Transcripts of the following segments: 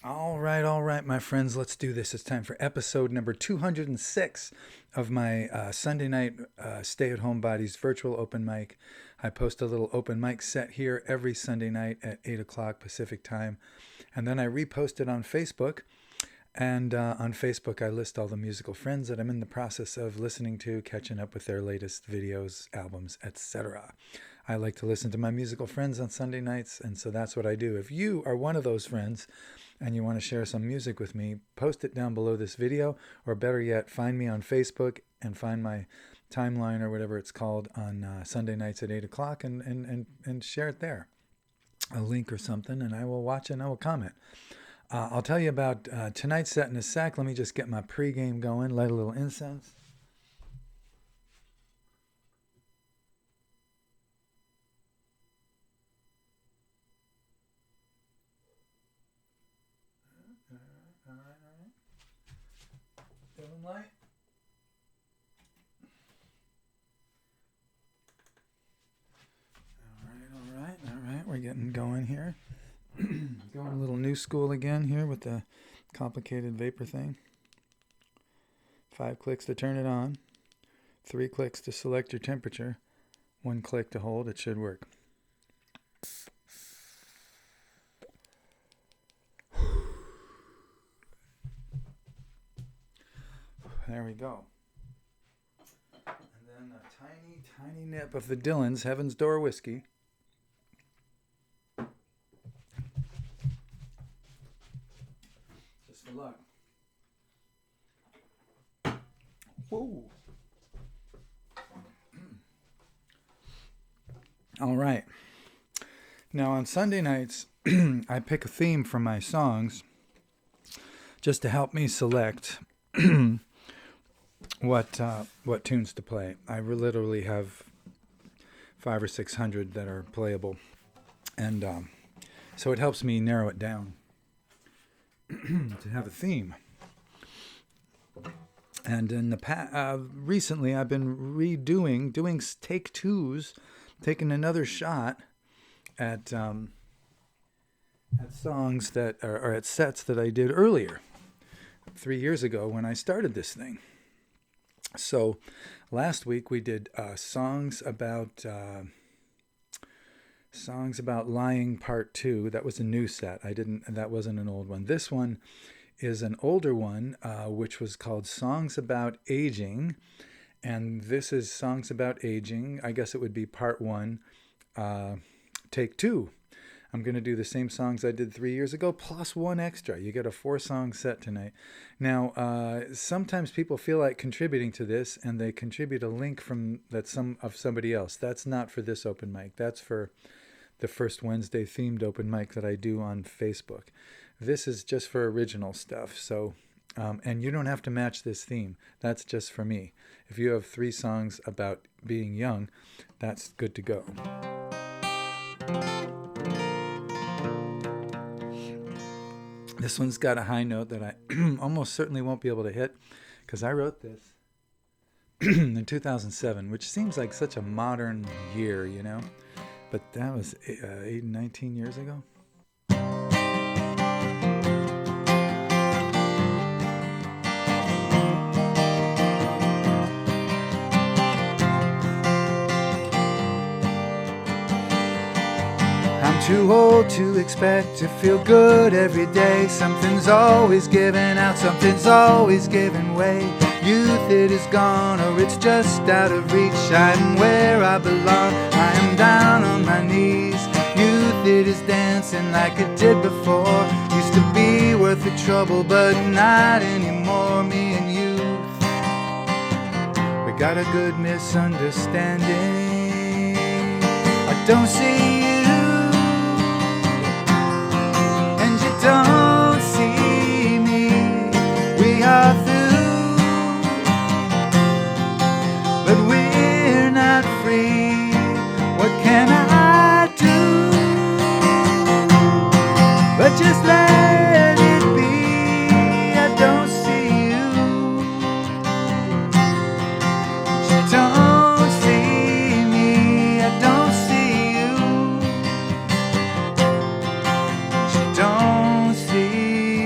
All right, my friends, let's do this. It's time for episode number 206 of my Sunday night Stay-At-Homebodies virtual open mic. I post a little open mic set here every Sunday night at 8 o'clock Pacific time, and then I repost it on Facebook. And on Facebook, I list all the musical friends that I'm in the process of listening to, catching up with their latest videos, albums, etc. I like to listen to my musical friends on Sunday nights, and so that's what I do. If you are one of those friends and you want to share some music with me, post it down below this video, or better yet, find me on Facebook and find my timeline or whatever it's called on Sunday nights at 8 o'clock and share it there. A link or something, and I will watch and I will comment. I'll tell you about tonight's set in a sec. Let me just get my pregame going, light a little incense. All right. Feeling light? All right. We're getting going here. Going a little new school again here with the complicated vapor thing. 5 clicks to turn it on. 3 clicks to select your temperature. 1 click to hold. It should work. There we go. And then a tiny nip of the Dillon's Heaven's Door whiskey. Just for luck. Whoa. All right. Now on Sunday nights, I pick a theme from my songs just to help me select what tunes to play. I literally have 500 or 600 that are playable, and so it helps me narrow it down to have a theme. And in the recently, I've been doing take twos, taking another shot at songs that are at sets that I did earlier, 3 years ago when I started this thing. So last week we did songs about lying part 2. That was a new set. That wasn't an old one. This one is an older one, which was called Songs About Aging. And this is Songs About Aging. I guess it would be part 1, take 2. I'm going to do the same songs I did 3 years ago, plus 1 extra. You get a 4-song set tonight. Now, sometimes people feel like contributing to this, and they contribute a link from somebody else. That's not for this open mic. That's for the first Wednesday themed open mic that I do on Facebook. This is just for original stuff. So, and you don't have to match this theme. That's just for me. If you have 3 songs about being young, that's good to go. This one's got a high note that I almost certainly won't be able to hit because I wrote this in 2007, which seems like such a modern year, you know? But that was 19 years ago. Too old to expect to feel good every day. Something's always giving out, something's always giving way. Youth, it is gone, or it's just out of reach. I'm where I belong, I am down on my knees. Youth, it is dancing like it did before. Used to be worth the trouble, but not anymore. Me and youth, we got a good misunderstanding. I don't see you, don't see me. We are through, but we're not free. What can I do but just let it be? I don't see you. You don't see me. I don't see you. You don't see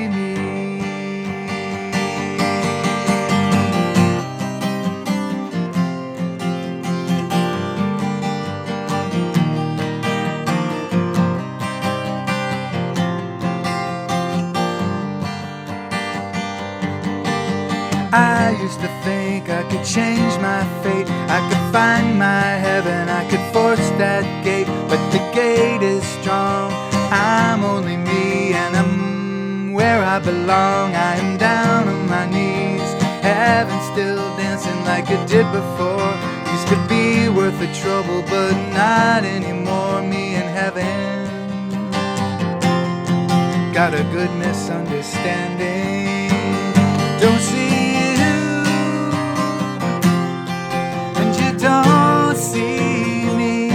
I used to think I could change my fate, I could find my heaven, I could force that gate, but the gate is strong. I'm only me and I'm where I belong. I am down on my knees, heaven still dancing like it did before. Used to be worth the trouble, but not anymore. Me and heaven got a good misunderstanding. Don't see don't see me,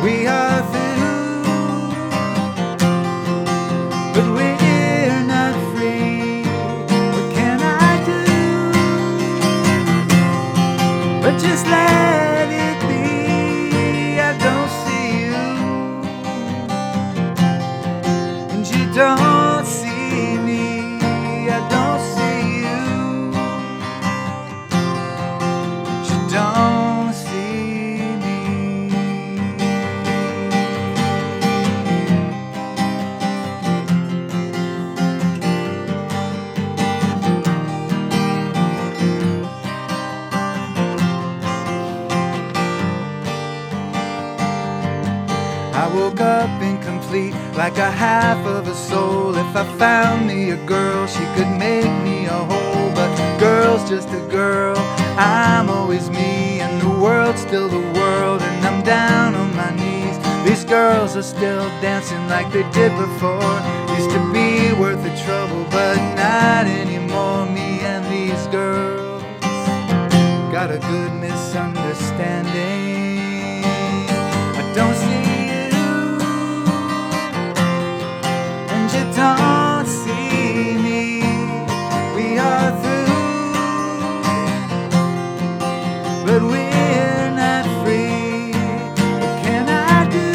we are through, but we're not free. What can I do but just let it be? I don't see you, and you don't see me. I don't see you, you don't. I woke up incomplete, like a half of a soul. If I found me a girl, she could make me a whole. But girl's just a girl, I'm always me, and the world's still the world, and I'm down on my knees. These girls are still dancing like they did before. Used to be worth the trouble, but not anymore. Me and these girls got a good misunderstanding. I don't see you don't see me, we are through, but we're not free. What can I do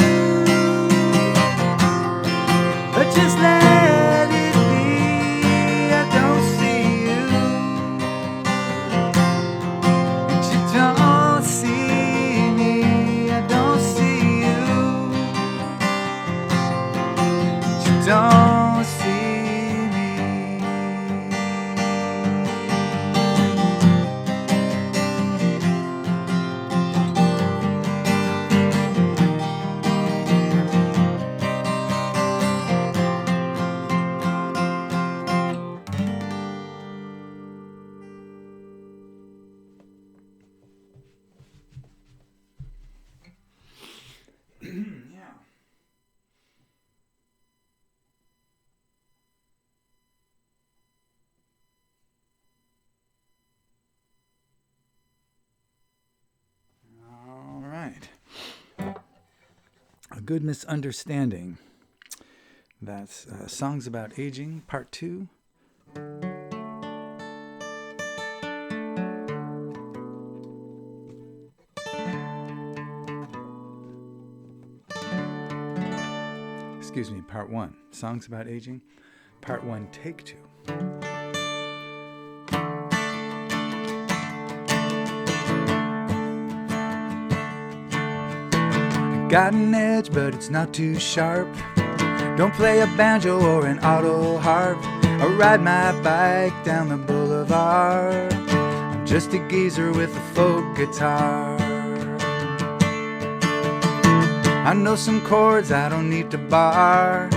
but just let it be? I don't see you, and you don't see me. I don't see you, you don't. A Good Misunderstanding. That's Songs About Aging, Part 2. Excuse me, Part 1. Songs About Aging, Part 1, Take 2. Got an edge, but it's not too sharp. Don't play a banjo or an auto harp. I ride my bike down the boulevard. I'm just a geezer with a folk guitar. I know some chords I don't need to bar.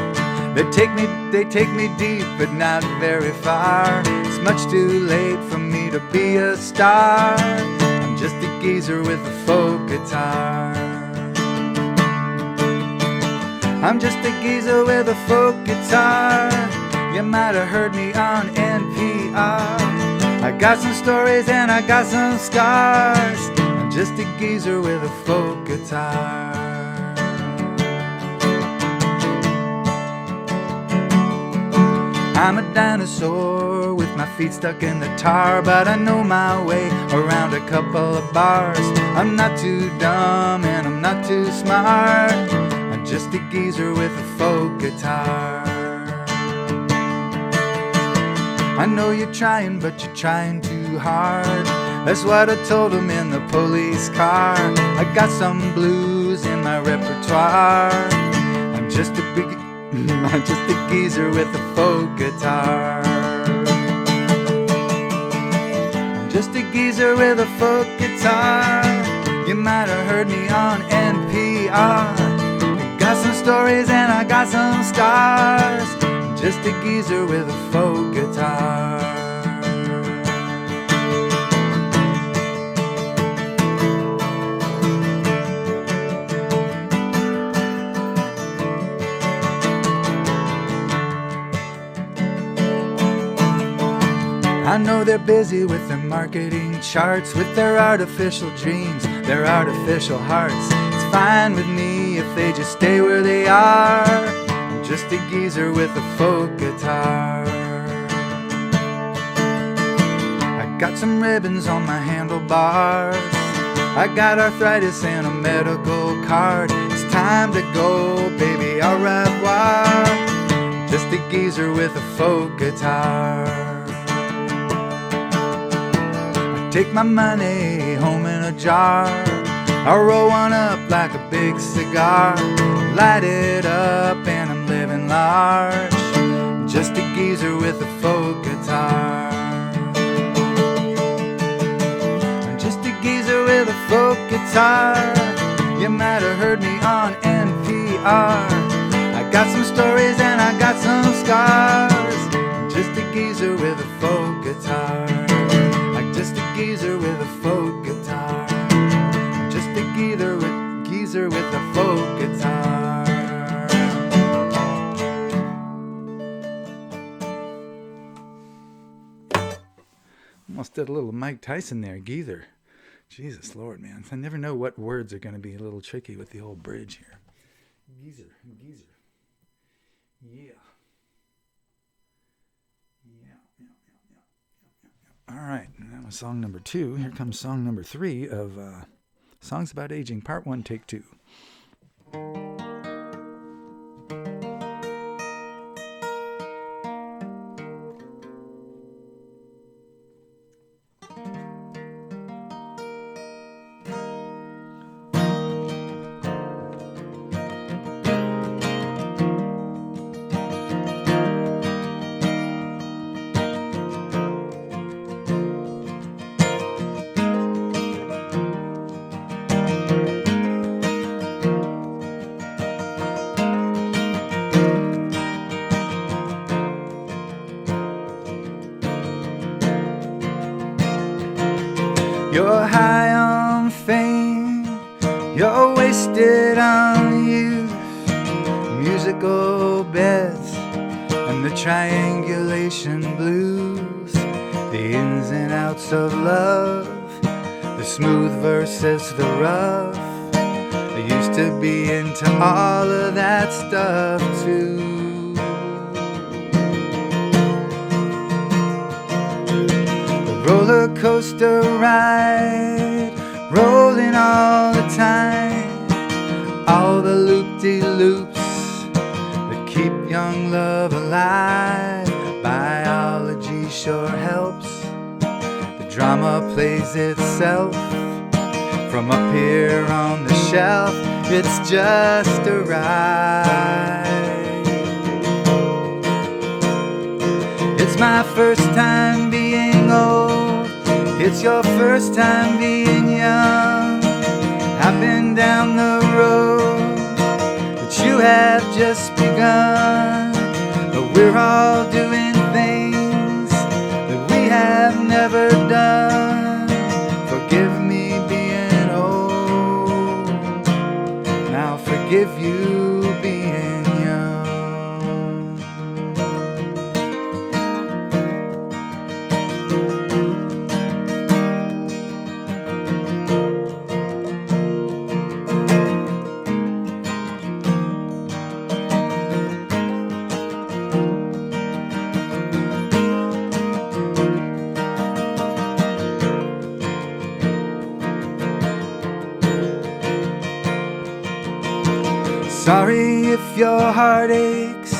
They take me deep, but not very far. It's much too late for me to be a star. I'm just a geezer with a folk guitar. I'm just a geezer with a folk guitar. You might have heard me on NPR. I got some stories and I got some scars. I'm just a geezer with a folk guitar. I'm a dinosaur with my feet stuck in the tar, but I know my way around a couple of bars. I'm not too dumb and I'm not too smart. I'm just a geezer with a folk guitar. I know you're trying, but you're trying too hard. That's what I told him in the police car. I got some blues in my repertoire. I'm just a geezer with a folk guitar. geezer with a folk guitar. You might have heard me on NPR. I got some stories and I got some scars. Just a geezer with a folk guitar. I know they're busy with their marketing charts, with their artificial dreams, their artificial hearts. It's fine with me if they just stay where they are. I'm just a geezer with a folk guitar. I got some ribbons on my handlebars. I got arthritis and a medical card. It's time to go, baby, au revoir. Just a geezer with a folk guitar. Take my money home in a jar. I'll roll one up like a big cigar. Light it up and I'm living large. Just a geezer with a folk guitar. I'm just a geezer with a folk guitar. You might have heard me on NPR. I got some stories and I got some scars. I'm just a geezer with a folk guitar. Just a geezer with a folk guitar. Just a geezer with a folk guitar. Almost did a little Mike Tyson there, geezer. Jesus Lord, man. I never know what words are going to be a little tricky with the old bridge here. Geezer. Yeah. All right, that was song number 2. Here comes song number 3 of Songs About Aging, Part 1, Take 2. You're high on fame, you're wasted on youth, musical beds and the triangulation blues, the ins and outs of love, the smooth versus the rough. I used to be into all of that stuff too. Roller coaster ride, rolling all the time. All the loop-de-loops that keep young love alive. Biology sure helps. The drama plays itself from up here on the shelf. It's just a ride. It's my first time being old. It's your first time being young. I've been down the road that you have just begun. But we're all doing things that we have never done. Forgive me being old. I'll forgive you being young. Sorry if your heartaches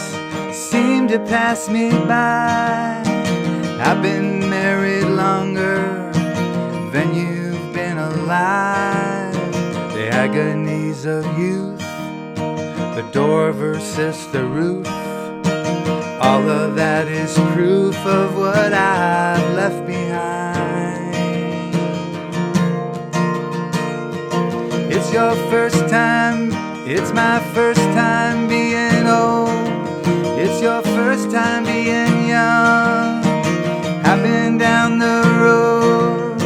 seem to pass me by. I've been married longer than you've been alive. The agonies of youth, the door versus the roof, all of that is proof of what I've left behind. It's your first time, it's my first time being old. It's your first time being young. I've been down the road,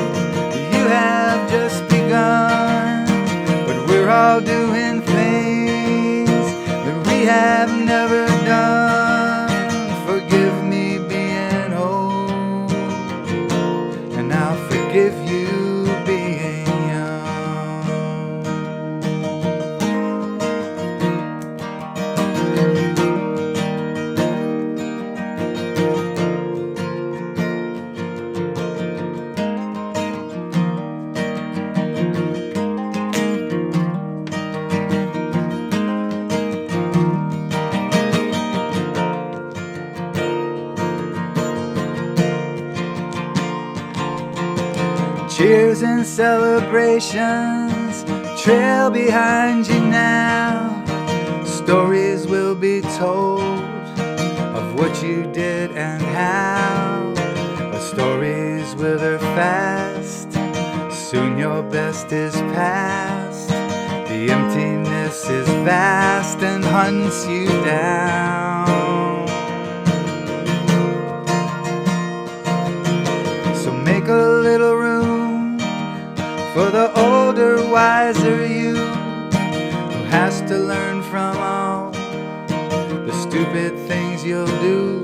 you have just begun. But we're all doing things that we have never done. Forgive me being old, and I'll forgive you being young. Cheers and celebrations trail behind you now. Stories will be told of what you did and how. But stories wither fast, soon your best is past. The emptiness is vast and hunts you down. So make a little room for the older, wiser you, who has to learn from all the stupid things you'll do.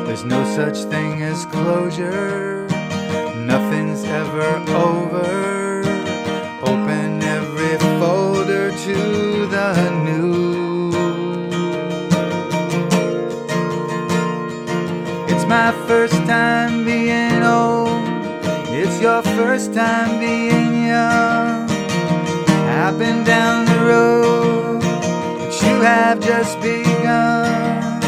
There's no such thing as closure, nothing's ever over. Open every folder to the new. It's my first time being old. It's your first time being young. I've been down the road, but you have just begun.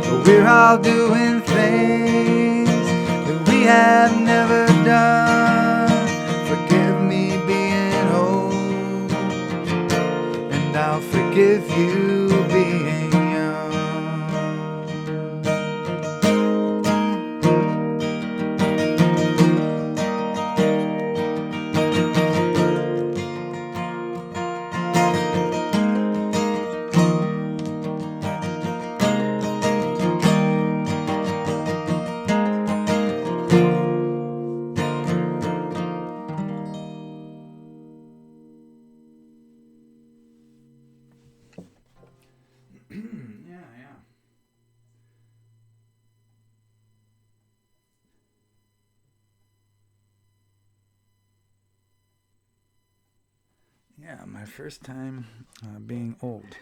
But we're all doing things that we have never done. Forgive me being old, and I'll forgive you being young. Yeah, my first time being old.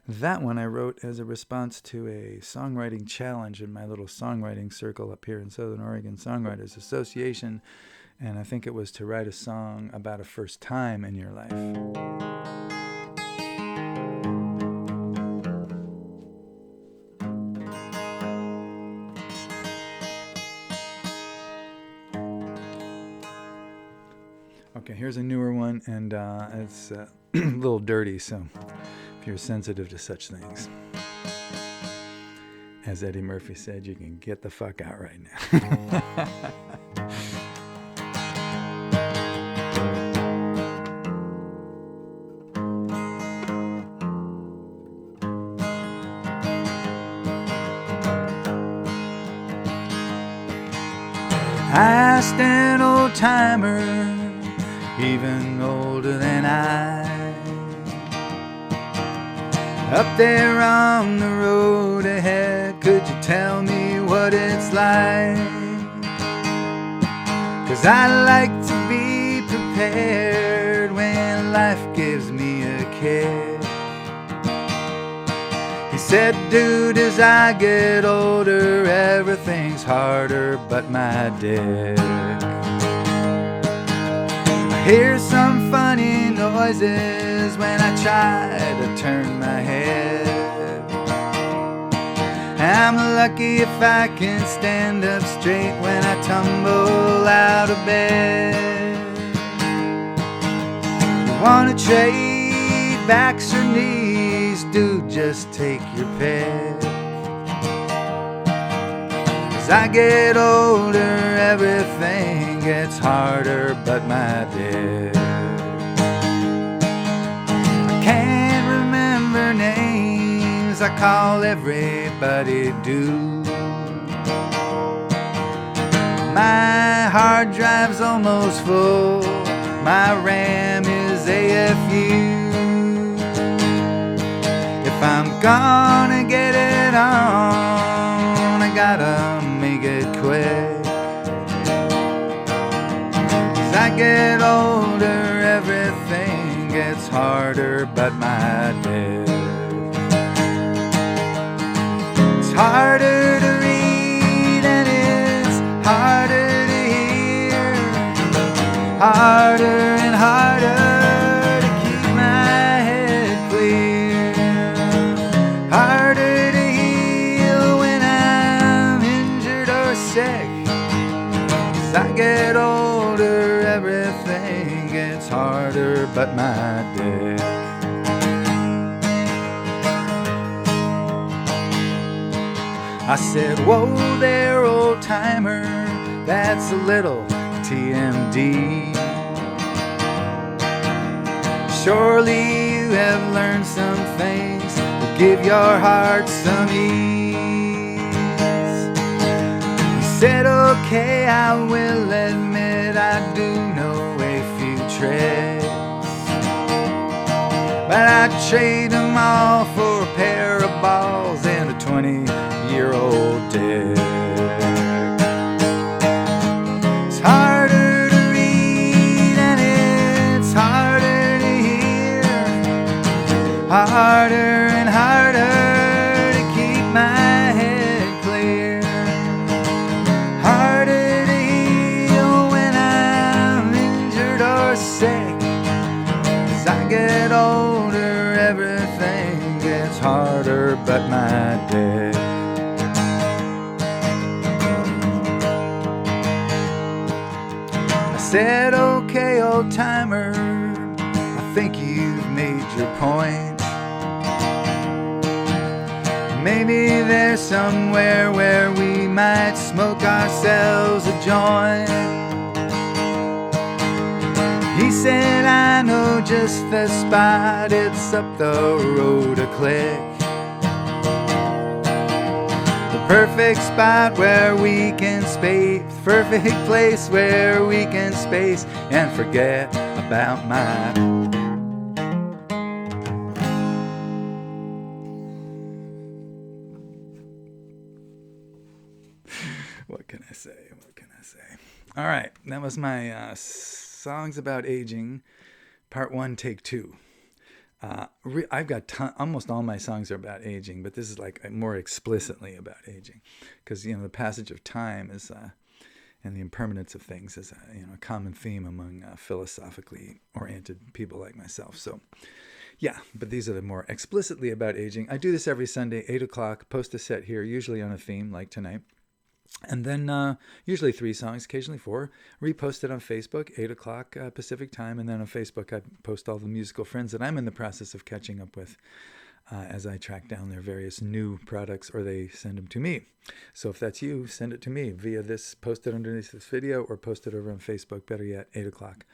That one I wrote as a response to a songwriting challenge in my little songwriting circle up here in Southern Oregon Songwriters Association. And I think it was to write a song about a first time in your life. Okay, here's a newer one, and it's a little dirty, so if you're sensitive to such things, as Eddie Murphy said, you can get the fuck out right now. I asked an old timer, even older than I, up there on the road ahead, could you tell me what it's like? 'Cause I like to be prepared when life gives me a kick. He said, dude, as I get older, everything's harder but my dick. I hear some funny noises when I try to turn my head. I'm lucky if I can stand up straight when I tumble out of bed. You wanna trade backs or knees, dude, just take your pick. As I get older, everything gets harder but my dick. I call everybody do. My hard drive's almost full, my RAM is AFU. If I'm gonna get it on, I gotta make it quick. As I get older, everything gets harder but my dick. It's harder to read and it's harder to hear, harder and harder to keep my head clear, harder to heal when I'm injured or sick. As I get older, everything gets harder but my dick. I said, whoa there, old timer, that's a little TMD. Surely you have learned some things that give your heart some ease. He said, okay, I will admit I do know a few tricks, but I'd trade them all for a pair of balls and a 20-year-old dick. It's harder to read and it's harder to hear, harder and harder to keep my head clear, harder to heal when I'm injured or sick. As I get older, everything gets harder but my dick. I said, okay, old timer, I think you've made your point. Maybe there's somewhere where we might smoke ourselves a joint. He said, I know just the spot, it's up the road a click. The perfect spot where we can space, perfect place where we can space and forget about my... What can I say? What can I say? All right, that was my songs about aging, part 1, take 2. I've got almost all my songs are about aging, but this is like more explicitly about aging, because the passage of time is and the impermanence of things is a common theme among philosophically oriented people like myself. So yeah, but these are the more explicitly about aging. I do this every Sunday, 8 o'clock, post a set here, usually on a theme like tonight. And then usually 3 songs, occasionally 4, reposted on Facebook, 8 o'clock Pacific time. And then on Facebook, I post all the musical friends that I'm in the process of catching up with as I track down their various new products, or they send them to me. So if that's you, send it to me via this, post it underneath this video, or post it over on Facebook, better yet, 8 o'clock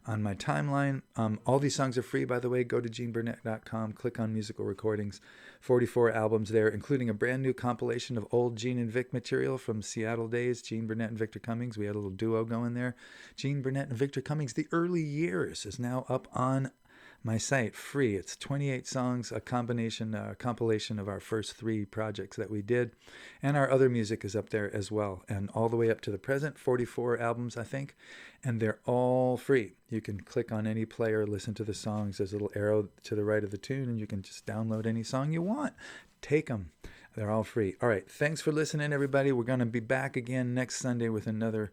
on my timeline. All these songs are free, by the way. Go to GeneBurnett.com, click on musical recordings, 44 albums there, including a brand new compilation of old Gene and Vic material from Seattle days, Gene Burnett and Victor Cummings. We had a little duo going there. Gene Burnett and Victor Cummings, The Early Years, is now up on my site, free. It's 28 songs, a compilation of our first 3 projects that we did, and our other music is up there as well, and all the way up to the present, 44 albums, I think, and they're all free. You can click on any player, listen to the songs. There's a little arrow to the right of the tune, and you can just download any song you want. Take them. They're all free. All right, thanks for listening, everybody. We're going to be back again next Sunday with another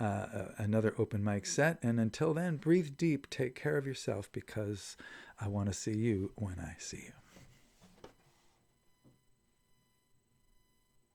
open mic set. And until then, breathe deep, take care of yourself, because I want to see you when I see you.